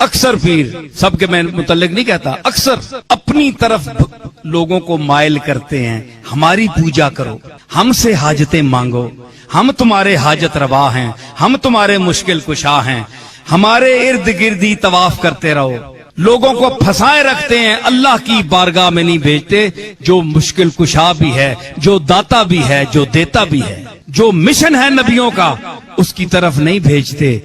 اکثر پیر، سب کے میں متعلق نہیں کہتا، اکثر اپنی طرف لوگوں کو مائل کرتے ہیں، ہماری پوجا کرو، ہم سے حاجتیں مانگو، ہم تمہارے حاجت روا ہیں، ہم تمہارے مشکل کشا ہیں، ہمارے ارد گردی طواف کرتے رہو، لوگوں کو پھنسائے رکھتے ہیں، اللہ کی بارگاہ میں نہیں بھیجتے جو مشکل کشا بھی ہے، جو داتا بھی ہے، جو دیتا بھی ہے، جو مشن ہے نبیوں کا اس کی طرف نہیں بھیجتے،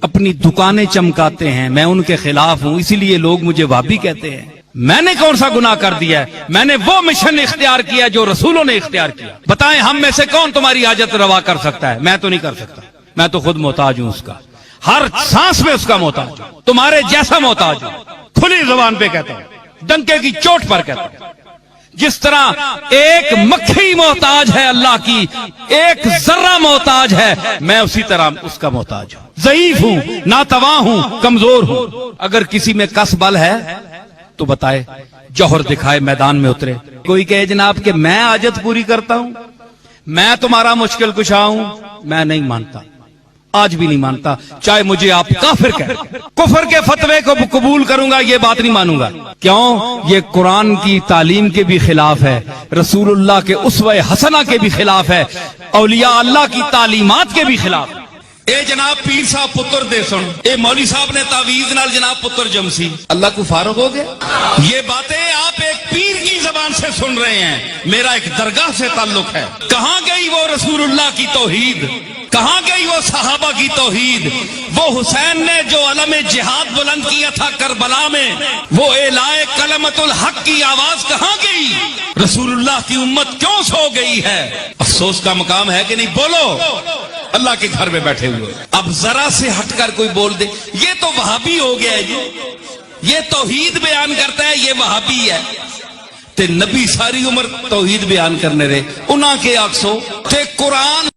اپنی دکانیں چمکاتے ہیں۔ میں ان کے خلاف ہوں، اسی لیے لوگ مجھے وہابی کہتے ہیں۔ میں نے کون سا گناہ کر دیا ہے؟ میں نے وہ مشن اختیار کیا جو رسولوں نے اختیار کیا۔ بتائیں ہم میں سے کون تمہاری حاجت روا کر سکتا ہے؟ میں تو نہیں کر سکتا، میں تو خود محتاج ہوں اس کا، ہر سانس میں اس کا محتاج ہوں، تمہارے جیسا محتاج ہوں، کھلی زبان پہ کہتا ہوں، ڈنکے کی چوٹ پر کہتا ہوں۔ جس طرح ایک مکھی محتاج ہے اللہ کی، ایک ذرہ محتاج ہے، میں اسی طرح اس کا محتاج ہوں، ضعیف ہوں، ناتواں ہوں، کمزور ہوں۔ اگر کسی میں کس بل ہے تو بتائے، جوہر دکھائے، میدان میں اترے۔ کوئی کہے جناب کہ میں حاجت پوری کرتا ہوں، میں تمہارا مشکل کشا ہوں، میں نہیں مانتا، آج بھی نہیں مانتا، چاہے مجھے آپ کافر کہیں۔ کفر کے فتوے کو قبول کروں گا، یہ بات نہیں مانوں گا۔ کیوں؟ یہ قرآن کی تعلیم کے بھی خلاف ہے، رسول اللہ کے اسوہ حسنہ کے بھی خلاف ہے، اولیاء اللہ کی تعلیمات کے بھی خلاف ہے۔ اے جناب پیر صاحب پتر دے سن، اے مولوی صاحب نے تعویذ نال جناب پتر جمسی، اللہ کو فارغ ہو گیا؟ یہ باتیں آپ ایک پیر کی زبان سے سن رہے ہیں، میرا ایک درگاہ سے تعلق ہے۔ کہاں گئی وہ رسول اللہ کی توحید؟ کہاں گئی وہ صحابہ کی توحید؟ وہ حسین نے جو علم جہاد بلند کیا تھا کربلا میں، وہ اعلائے کلمت الحق کی آواز کہاں گئی؟ رسول اللہ کی امت کیوں سو گئی ہے؟ افسوس کا مقام ہے کہ نہیں؟ بولو، اللہ کے گھر میں بیٹھے ہوئے۔ اب ذرا سے ہٹ کر کوئی بول دے یہ تو وہابی ہو گیا ہے جی، یہ توحید بیان کرتا ہے، یہ وہابی ہے۔ تے نبی ساری عمر توحید بیان کرنے رہے، انہاں کے آکسو تے قرآن